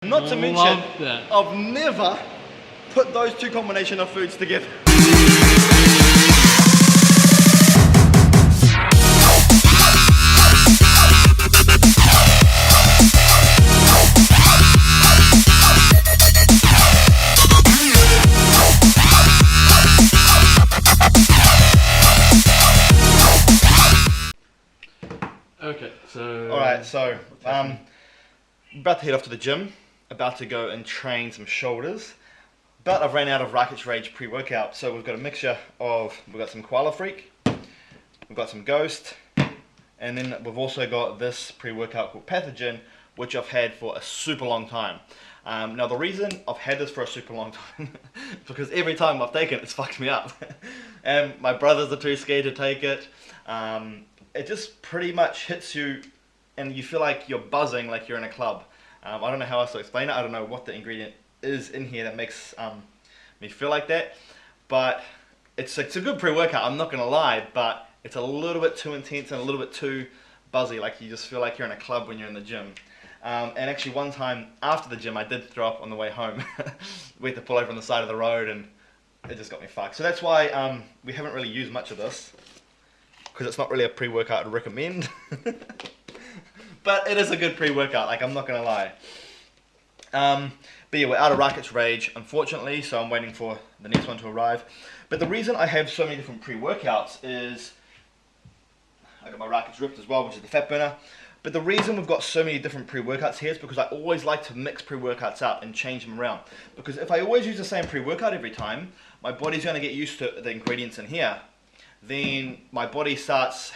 Not to mention, I've never put those two combination of foods together. Okay, so... Alright, so, about to head off to the gym, about to go and train some shoulders, but I've ran out of Rockets Rage pre-workout, so we've got a mixture of, we've got some Koala Freak, we've got some Ghost, and then we've also got this pre-workout called Pathogen, which I've had for a super long time. Now the reason I've had this for a super long time is because every time I've taken it, it's fucked me up. And my brothers are too scared to take it. It just pretty much hits you and you feel like you're buzzing like you're in a club. I don't know how else to explain it. I don't know what the ingredient is in here that makes me feel like that. But it's a good pre-workout, I'm not going to lie, but it's a little bit too intense and a little bit too buzzy. Like you just feel like you're in a club when you're in the gym. And actually one time after the gym I did throw up on the way home. We had to pull over on the side of the road and it just got me fucked. So that's why we haven't really used much of this, because it's not really a pre-workout I'd recommend. But it is a good pre-workout, like I'm not going to lie. But yeah, we're out of Rockets Rage, unfortunately, so I'm waiting for the next one to arrive. But the reason I have so many different pre-workouts is, I got my Rockets Ripped as well, which is the fat burner. But the reason we've got so many different pre-workouts here is because I always like to mix pre-workouts up and change them around. Because if I always use the same pre-workout every time, my body's going to get used to the ingredients in here. Then my body stops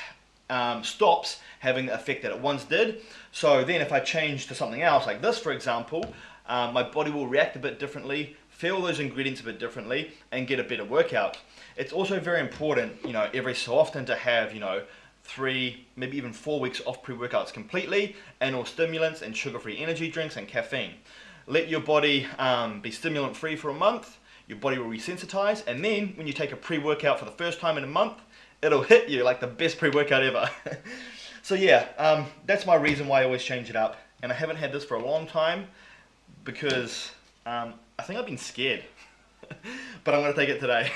having the effect that it once did. So then if I change to something else, like this for example, my body will react a bit differently, feel those ingredients a bit differently, and get a better workout. It's also very important, you know, every so often to have, you know, 3, maybe even 4 weeks off pre-workouts completely, and all stimulants and sugar-free energy drinks and caffeine. Let your body be stimulant-free for a month, your body will resensitize, and then when you take a pre-workout for the first time in a month, it'll hit you like the best pre-workout ever. So yeah, that's my reason why I always change it up. And I haven't had this for a long time because I think I've been scared. But I'm going to take it today.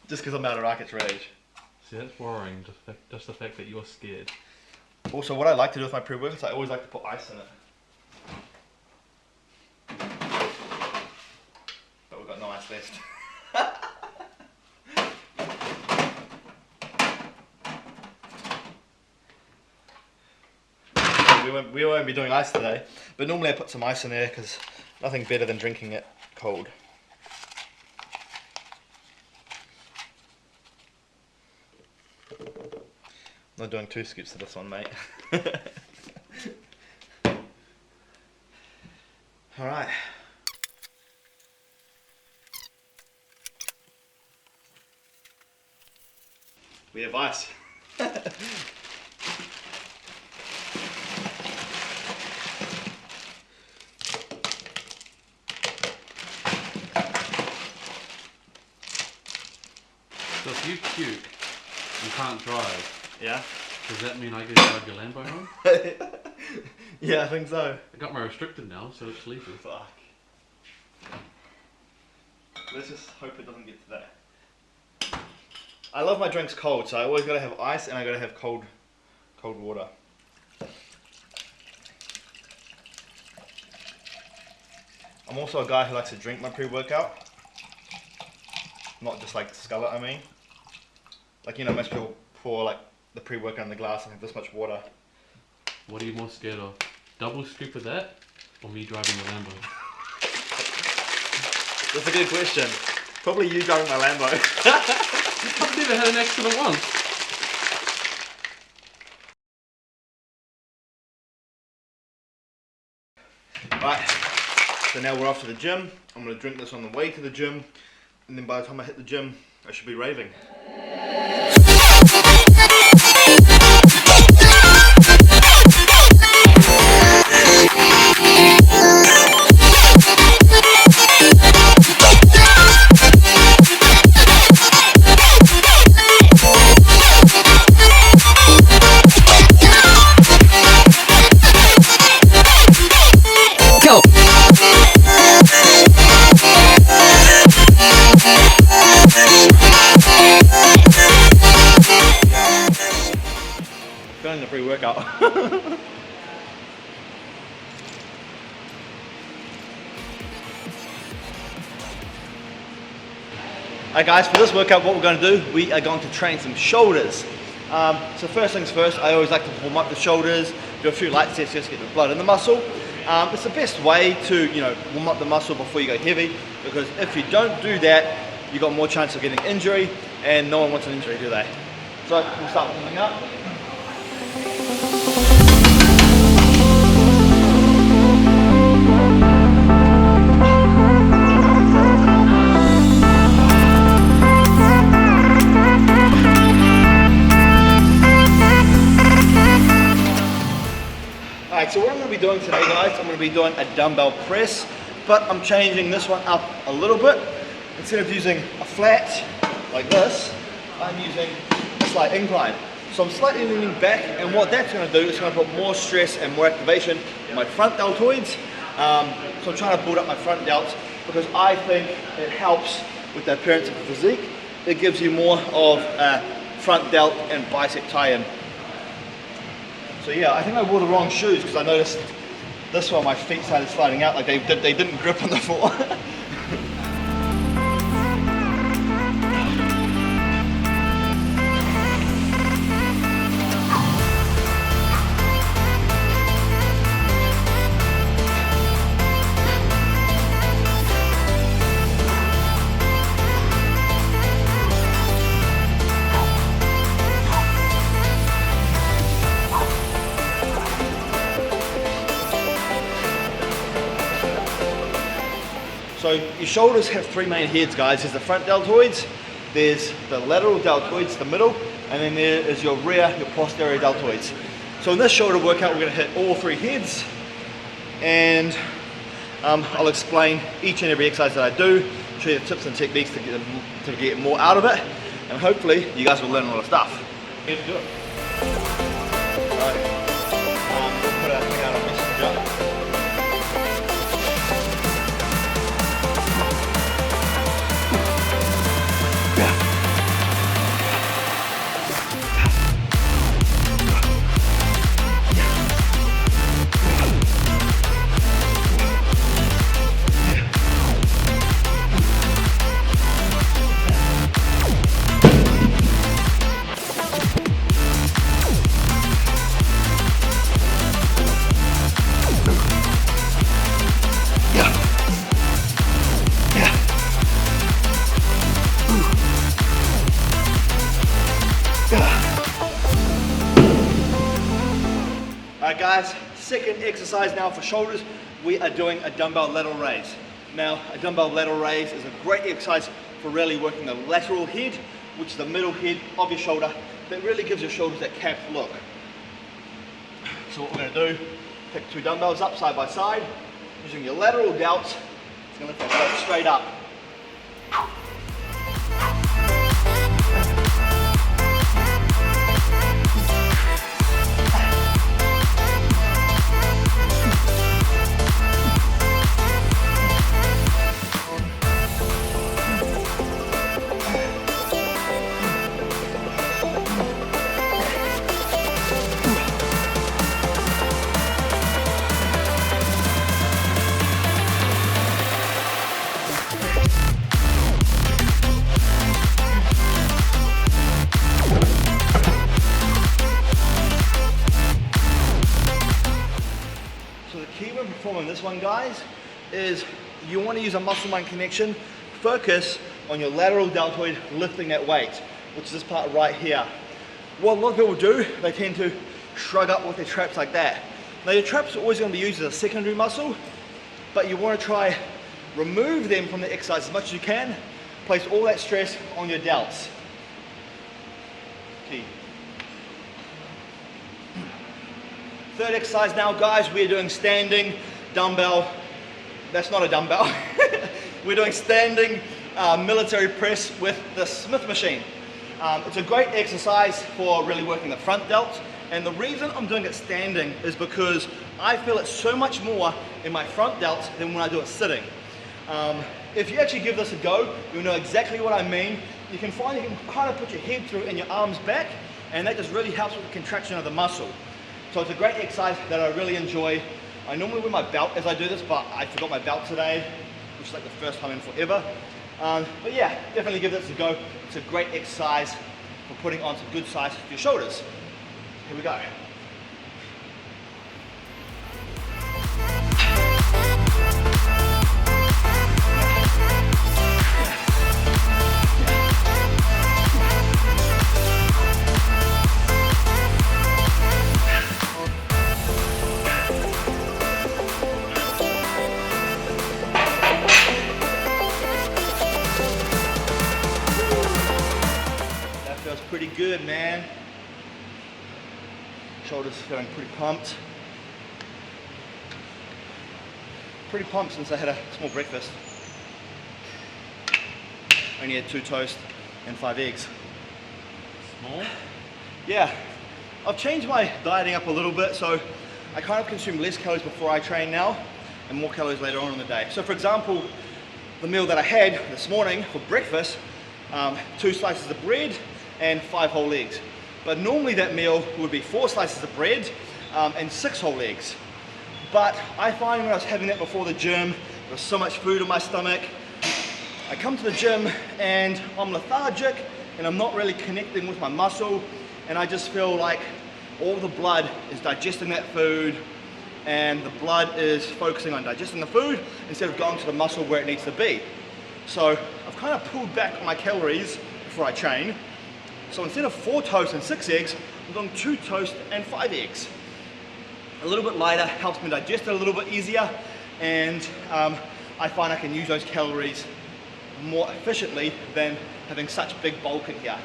Just because I'm out of Rockets Rage. See, that's worrying, just the fact that you're scared. Also, what I like to do with my pre-workouts, I always like to put ice in it. But we've got no ice left. We won't be doing ice today, but normally I put some ice in there because nothing better than drinking it cold. Not doing 2 scoops of this one, mate. Alright. We have ice. So if you puke, you can't drive. Yeah. Does that mean I can drive your Lambo home? Yeah, I think so. I got my restricted now, so it's legal. Fuck. Let's just hope it doesn't get to that. I love my drinks cold, so I always gotta have ice and I gotta have cold water. I'm also a guy who likes to drink my pre-workout. Not just like scull it, I mean. Like, you know, most people pour like the pre-workout in the glass and have this much water. What are you more scared of? Double scoop of that, or me driving the Lambo? That's a good question. Probably you driving my Lambo. I've never had an accident once. Right, so now we're off to the gym. I'm going to drink this on the way to the gym, and then by the time I hit the gym, I should be raving. Alright guys, for this workout what we're going to do, we are going to train some shoulders. So first things first, I always like to warm up the shoulders, do a few light sets just to get the blood in the muscle. It's the best way to, warm up the muscle before you go heavy, because if you don't do that, you've got more chance of getting injury, and no one wants an injury, do they? So we'll start warming up. Alright, so what I'm going to be doing today guys, I'm going to be doing a dumbbell press, but I'm changing this one up a little bit. Instead of using a flat like this, I'm using a slight incline. So I'm slightly leaning back, and what that's going to do is going to put more stress and more activation in my front deltoids. So I'm trying to build up my front delts because I think it helps with the appearance of the physique. It gives you more of a front delt and bicep tie-in. So yeah, I think I wore the wrong shoes because I noticed this one my feet started sliding out like they didn't grip on the floor. So your shoulders have three main heads guys. There's the front deltoids, there's the lateral deltoids, the middle, and then there is your rear, your posterior deltoids. So in this shoulder workout we're going to hit all three heads, and I'll explain each and every exercise that I do, show you the tips and techniques to get more out of it, and hopefully you guys will learn a lot of stuff. Let's do it. Put a thing out on Messenger. Alright guys, second exercise now for shoulders, we are doing a dumbbell lateral raise. Now, a dumbbell lateral raise is a great exercise for really working the lateral head, which is the middle head of your shoulder, that really gives your shoulders that capped look. So what we're going to do, pick two dumbbells up side by side, using your lateral delts, it's going to lift that butt straight up. Performing this one guys is you want to use a muscle-mind connection. Focus on your lateral deltoid lifting that weight, which is this part right here. What a lot of people do, they tend to shrug up with their traps like that. Now your traps are always going to be used as a secondary muscle, but you want to try remove them from the exercise as much as you can. Place all that stress on your delts. Key. Third exercise now guys, we're doing standing dumbbell, that's not a dumbbell, we're doing standing military press with the Smith machine. It's a great exercise for really working the front delts, and the reason I'm doing it standing is because I feel it so much more in my front delts than when I do it sitting. If you actually give this a go, you'll know exactly what I mean. You can find you can kind of put your head through and your arms back, and that just really helps with the contraction of the muscle. So it's a great exercise that I really enjoy. I normally wear my belt as I do this, but I forgot my belt today, which is like the first time in forever. But yeah, definitely give this a go. It's a great exercise for putting on some good size for your shoulders. Here we go. Pretty good, man. Shoulders feeling pretty pumped. Pretty pumped since I had a small breakfast. Only had 2 toast and 5 eggs. Small? Yeah. I've changed my dieting up a little bit, so I kind of consume less calories before I train now and more calories later on in the day. So for example, the meal that I had this morning for breakfast, 2 slices of bread and 5 whole eggs. But normally that meal would be 4 slices of bread and 6 whole eggs. But I find when I was having that before the gym, there was so much food in my stomach. I come to the gym and I'm lethargic and I'm not really connecting with my muscle, and I just feel like all the blood is digesting that food and the blood is focusing on digesting the food instead of going to the muscle where it needs to be. So I've kind of pulled back on my calories before I train. So instead of 4 toasts and 6 eggs, I'm doing 2 toasts and 5 eggs. A little bit lighter, helps me digest it a little bit easier, and I find I can use those calories more efficiently than having such big bulk in here.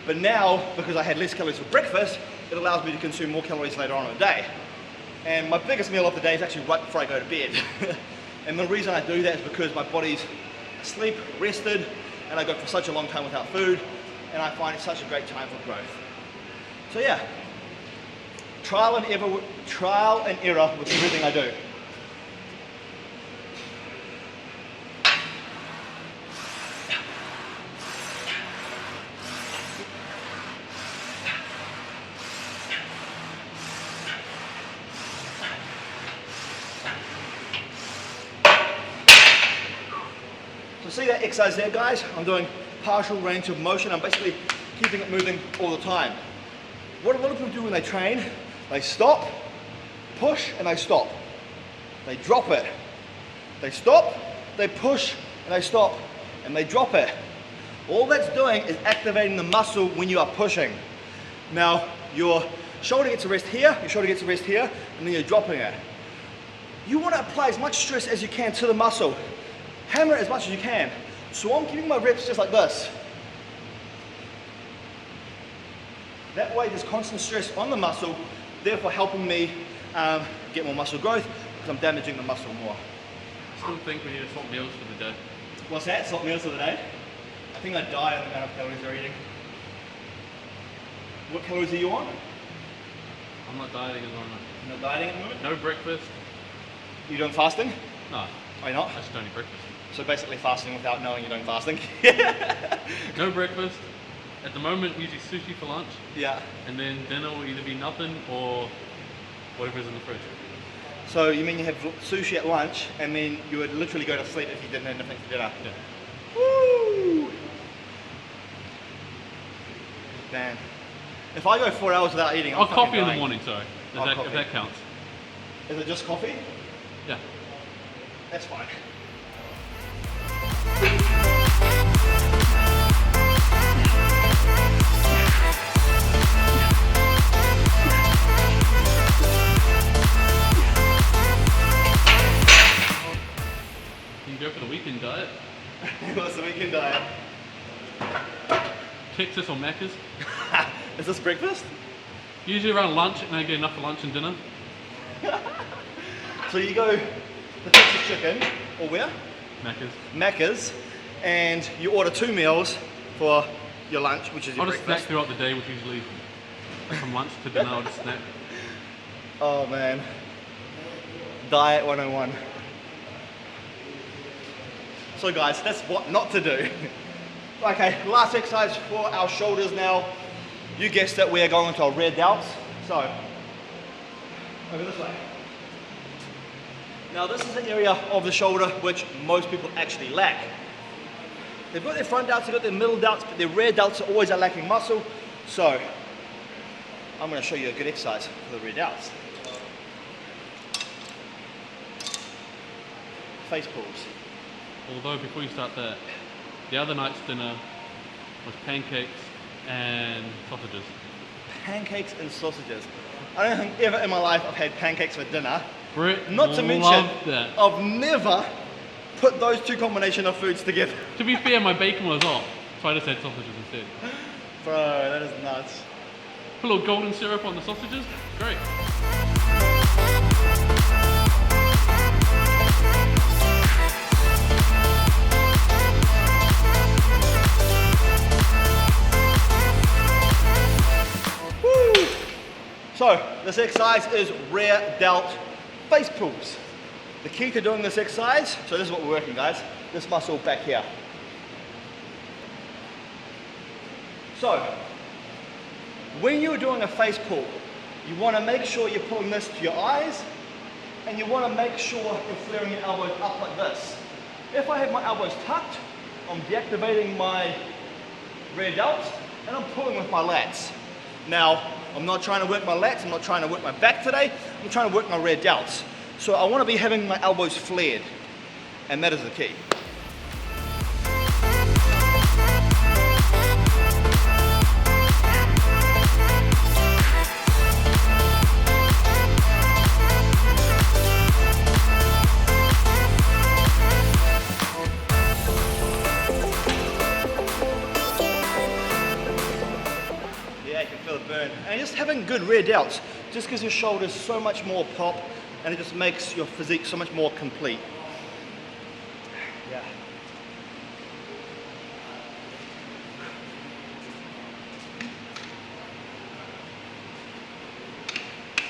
But now, because I had less calories for breakfast, it allows me to consume more calories later on in the day. And my biggest meal of the day is actually right before I go to bed. And the reason I do that is because my body's asleep, rested, and I go for such a long time without food, and I find it's such a great time for growth. So yeah, trial and error with everything I do. So see that exercise there, guys? I'm doing partial range of motion. I'm basically keeping it moving all the time. What a lot of people do when they train, they stop, push, and they stop. They drop it. They stop, they push, and they stop, and they drop it. All that's doing is activating the muscle when you are pushing. Now, your shoulder gets a rest here, your shoulder gets a rest here, and then you're dropping it. You want to apply as much stress as you can to the muscle. Hammer it as much as you can. So I'm keeping my reps just like this. That way there's constant stress on the muscle, therefore helping me get more muscle growth because I'm damaging the muscle more. I still think we need to swap meals for the day. What's that? Swap meals for the day? I think I die on the amount of calories they're eating. What calories are you on? I'm not dieting at the moment. You're not dieting at the moment? No breakfast. You doing fasting? No. Are you not? I just don't eat breakfast. So basically fasting without knowing you're doing fasting? No breakfast. At the moment, usually sushi for lunch. Yeah. And then dinner will either be nothing or whatever's in the fridge. So you mean you have sushi at lunch and then you would literally go to sleep if you didn't have anything for dinner? Yeah. Woo! Man. If I go 4 hours without eating, I'm fucking coffee in the dying. morning, sorry. If that counts. Is it just coffee? Yeah. That's fine. You can go for the weekend diet. What's the weekend diet? Texas or Macca's. Is this breakfast? Usually around lunch, and I get enough for lunch and dinner. So you go the Texas chicken, or where? Macca's. Macca's, and you order 2 meals for your lunch, which is your I'll just breakfast. snack throughout the day, which usually from lunch to dinner I'll just snack. Oh man. Diet 101. So guys, that's what not to do. Okay, last exercise for our shoulders now. You guessed it, we are going into our rear delts. So, over this way. Now this is an area of the shoulder which most people actually lack. They've got their front delts, they've got their middle delts, but their rear delts are always a lacking muscle. So I'm going to show you a good exercise for the rear delts. Face pulls. Although before you start that, the other night's dinner was pancakes and sausages. Pancakes and sausages. I don't think ever in my life I've had pancakes for dinner. Brett Not to mention, that. I've never put those two combination of foods together. To be fair, my bacon was off, so I just had sausages instead. Bro, that is nuts. Put a little golden syrup on the sausages, great. Woo! So, this exercise is rear delt face pulls. The key to doing this exercise, so this is what we're working, guys, this muscle back here. So, when you're doing a face pull, you want to make sure you're pulling this to your eyes, and you want to make sure you're flaring your elbows up like this. If I have my elbows tucked, I'm deactivating my rear delts, and I'm pulling with my lats. Now, I'm not trying to work my lats, I'm not trying to work my back today, I'm trying to work my rear delts. So I want to be having my elbows flared, and that is the key. Yeah, you can feel the burn. And just having good rear delts just gives your shoulders so much more pop, and it just makes your physique so much more complete. Yeah.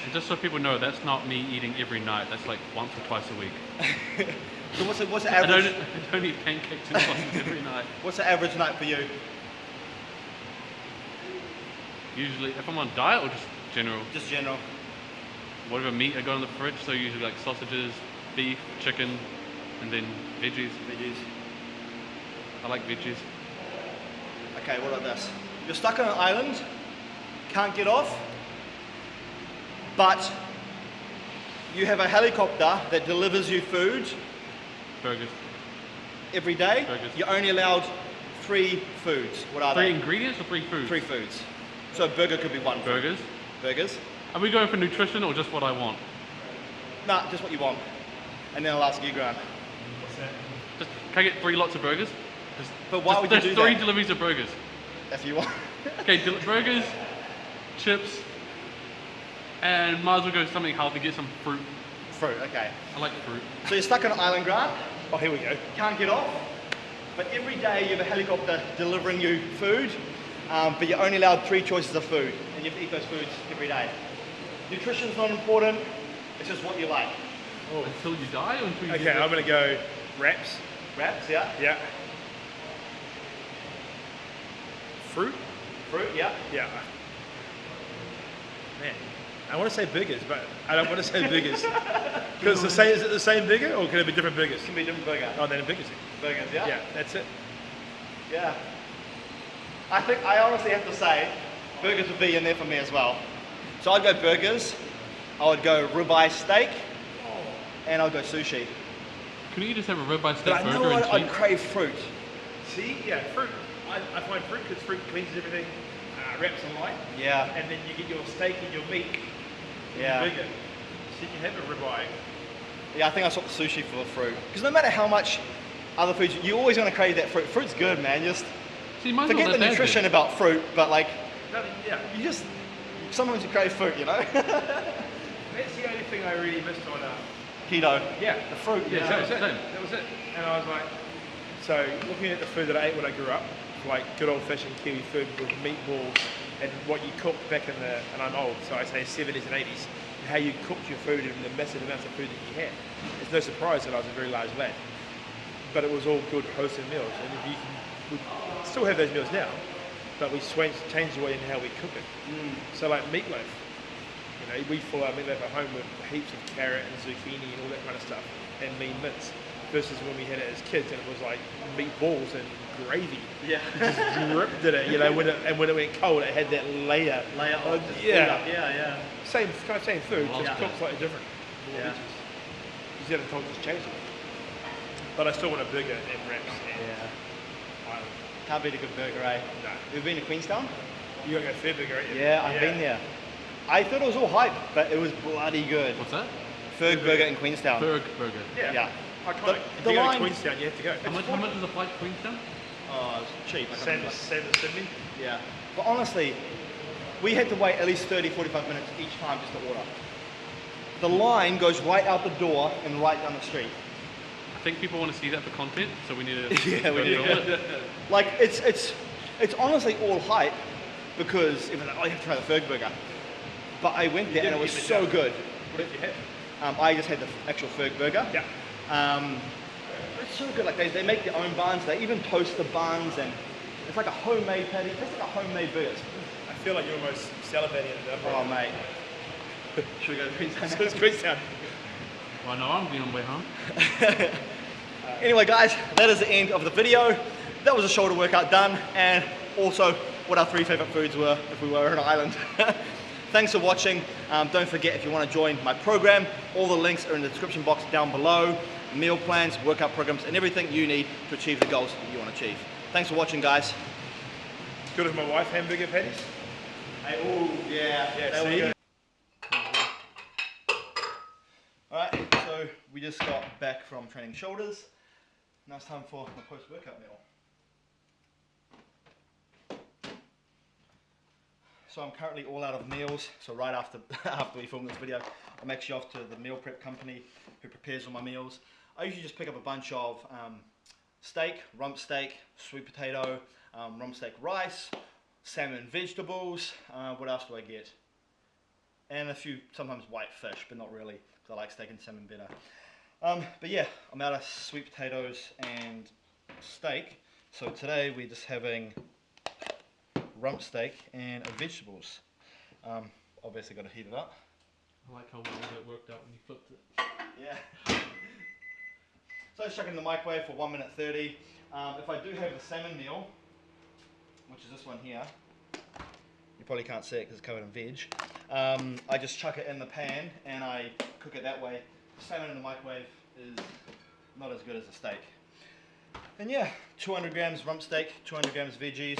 And just so people know, that's not me eating every night, that's like once or twice a week. So what's the average? I don't eat pancakes and sausages every night. What's the average night for you? Usually, if I'm on diet or just general, Just general. whatever meat I got in the fridge, so usually like sausages, beef, chicken, and then veggies. Veggies. I like veggies. Okay, what about this? You're stuck on an island, can't get off, but you have a helicopter that delivers you food Burgers. every day. Burgers. You're only allowed 3 foods. What are Three they? ingredients or 3 foods? 3 foods. So a burger could be one food. Burgers. Burgers? Are we going for nutrition or just what I want? Nah, just what you want. And then I'll ask you, Grant. Just, can I get 3 lots of burgers? Just, But why would you do there's 3 that? deliveries of burgers. If you want. Okay, burgers, chips, and might as well go something healthy, get some fruit. Fruit, okay. I like fruit. So you're stuck on an island, Grant. Oh, here we go. Can't get off. But every day you have a helicopter delivering you food, but you're only allowed 3 choices of food, and you have to eat those foods every day. Nutrition's not important, it's just what you like. Until you die or until you Okay, get I'm gonna go wraps. Wraps, yeah. Yeah. Fruit. Fruit, yeah. Yeah. Man, I want to say burgers, but I don't want to say burgers because is it the same burger or can it be different burgers? Can be a different burger. Oh, then burgers. Burgers, yeah? Yeah, that's it. Yeah. I honestly have to say, burgers would be in there for me as well. So I'd go burgers, I would go ribeye steak, and I'd go sushi. Couldn't you just have a ribeye steak But I know burger and I'd cheese? crave fruit. See, yeah, fruit. I find fruit because fruit cleanses everything. Wraps are light, Yeah, and then you get your steak and your meat. yeah. Bigger. So you can have a ribeye. Yeah, I think I swap the sushi for the fruit. Because no matter how much other foods, you're always going to crave that fruit. Fruit's good, man. Just See, mine's forget not the that bad nutrition then. about fruit, but like, No, yeah. you just, sometimes you crave fruit, you know? That's the only thing I really missed on Keto. yeah, The fruit, Yeah, yeah. that was it. same. That was it. And I was like, so looking at the food that I ate when I grew up, like good old-fashioned Kiwi food with meatballs and what you cooked back in the, and I'm old, so I say 70s and 80s, how you cooked your food and the massive amounts of food that you had. It's no surprise that I was a very large lad, but it was all good, wholesome meals. And if you can, we still have those meals now, but we changed the way in how we cook it. So like meatloaf, You know, we fill our meatloaf at home with heaps of carrot and zucchini and all that kind of stuff, and lean mince. Versus when we had it as kids, and it was like meatballs and gravy. Yeah. It just dripped in it, you know. When it went cold, it had that layer. Of yeah. Same food, Love just that. cooked slightly different. More Yeah. veggies. You haven't told us changed it. But I still want a burger and wraps and Ireland. Can't beat a good burger, eh? No. You've been to Queenstown? You gotta go fair burger, right? Yeah, I've been there. I thought it was all hype, but it was bloody good. What's that? Ferg Burger in Queenstown. Burger. Yeah. Yeah. Iconic. If The you go line- to Queenstown, you have to go. How much is a flight to Queenstown? Oh, it's cheap. Same as Sydney. Yeah. But honestly, we had to wait at least 30, 45 minutes each time just to order. The line goes right out the door and right down the street. I think people want to see that for content, so we need to Yeah, we go do. film it. Like, it's honestly all hype because even like, oh, you have to try the Ferg Burger. But I went there and it was so good. What did you have? I just had the actual Ferg Burger. Yeah. It's so good. Like they make their own buns. They even toast the buns, and it's like a homemade patty. It's like a homemade burger. I feel like you're almost salivating at it. Oh mate. Should we go to Queenstown? So it's Queenstown. Well, no, I'm going on the way home. Anyway, guys, that is the end of the video. That was a shoulder workout done, and also what our 3 favorite foods were if we were on an island. Thanks for watching. Don't forget, if you want to join my program, all the links are in the description box down below. Meal plans, workout programs, and everything you need to achieve the goals that you want to achieve. Thanks for watching, guys. Good with my wife, hamburger patties. Hey, oh, yeah. Yeah, there we see? go. Alright, so we just got back from training shoulders. Now it's time for my post-workout meal. So I'm currently all out of meals, so right after we film this video, I'm actually off to the meal prep company who prepares all my meals. I usually just pick up a bunch of steak, rump steak, sweet potato, rump steak rice, salmon vegetables, what else do I get? And a few, sometimes white fish, but not really, because I like steak and salmon better. But yeah, I'm out of sweet potatoes and steak, so today we're just having rump steak and vegetables. Obviously got to heat it up. I like how well that worked out when you flipped it. Yeah. So let's chuck it in the microwave for 1 minute 30. If I do have the salmon meal, which is this one here, you probably can't see it because it's covered in veg. I just chuck it in the pan and I cook it that way. Salmon in the microwave is not as good as a steak. And yeah, 200 grams rump steak, 200 grams veggies.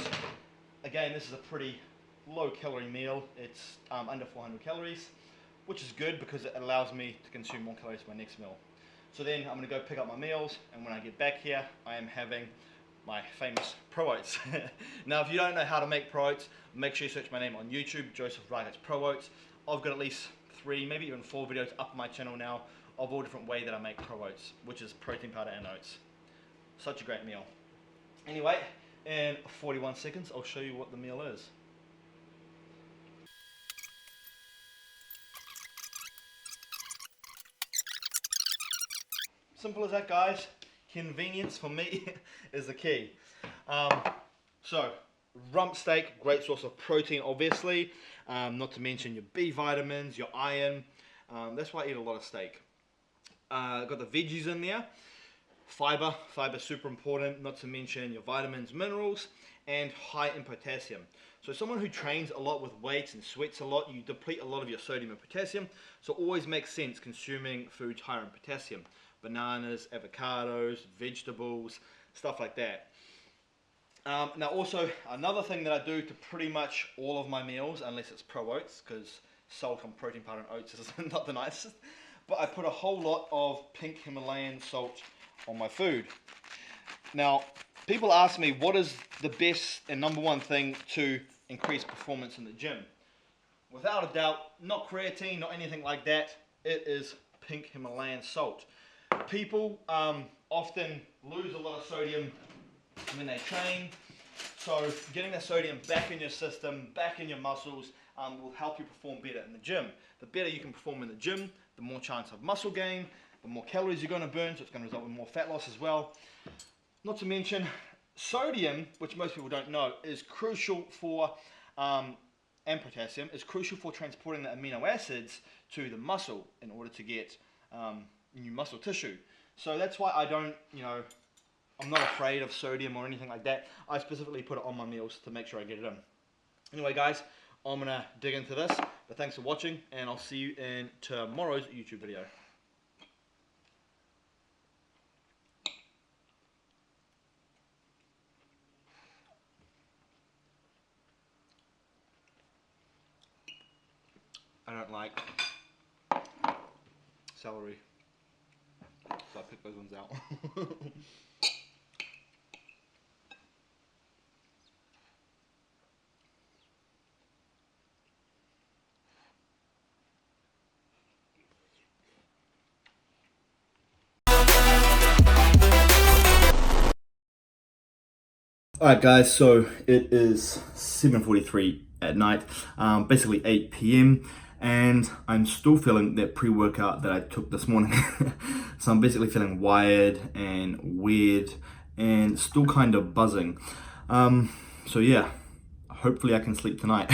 Again, this is a pretty low calorie meal. It's under 400 calories, which is good because it allows me to consume more calories for my next meal. So then I'm going to go pick up my meals, and when I get back here, I am having my famous Pro Oats. Now, if you don't know how to make Pro Oats, make sure you search my name on YouTube, Joseph Reichert's Pro Oats. I've got at least 3, maybe even 4 videos up on my channel now of all different ways that I make Pro Oats, which is protein powder and oats. Such a great meal. Anyway, in 41 seconds, I'll show you what the meal is. Simple as that, guys. Convenience for me is the key. So, rump steak, great source of protein, obviously. Not to mention your B vitamins, your iron. That's why I eat a lot of steak. Got the veggies in there. Fiber super important, not to mention your vitamins, minerals, and high in potassium. So someone who trains a lot with weights and sweats a lot, you deplete a lot of your sodium and potassium, so it always makes sense consuming foods higher in potassium. Bananas, avocados, vegetables, stuff like that. Now also, another thing that I do to pretty much all of my meals, unless it's Pro Oats, because salt on protein powder and oats is not the nicest, but I put a whole lot of pink Himalayan salt on my food. Now, people ask me what is the best and number one thing to increase performance in the gym. Without a doubt, not creatine, not anything like that, it is pink Himalayan salt. People often lose a lot of sodium when they train, so getting that sodium back in your system, back in your muscles, will help you perform better in the gym. The better you can perform in the gym, the more chance of muscle gain, the more calories you're going to burn, so it's going to result in more fat loss as well. Not to mention, sodium, which most people don't know, is crucial for and potassium is crucial for transporting the amino acids to the muscle in order to get new muscle tissue. So that's why I don't, I'm not afraid of sodium or anything like that. I specifically put it on my meals to make sure I get it in. Anyway guys, I'm going to dig into this, but thanks for watching, and I'll see you in tomorrow's YouTube video. I don't like celery, so I pick those ones out. Alright guys, so it is 7:43 at night, basically 8 p.m, and I'm still feeling that pre-workout that I took this morning. So I'm basically feeling wired and weird and still kind of buzzing. So yeah, hopefully I can sleep tonight.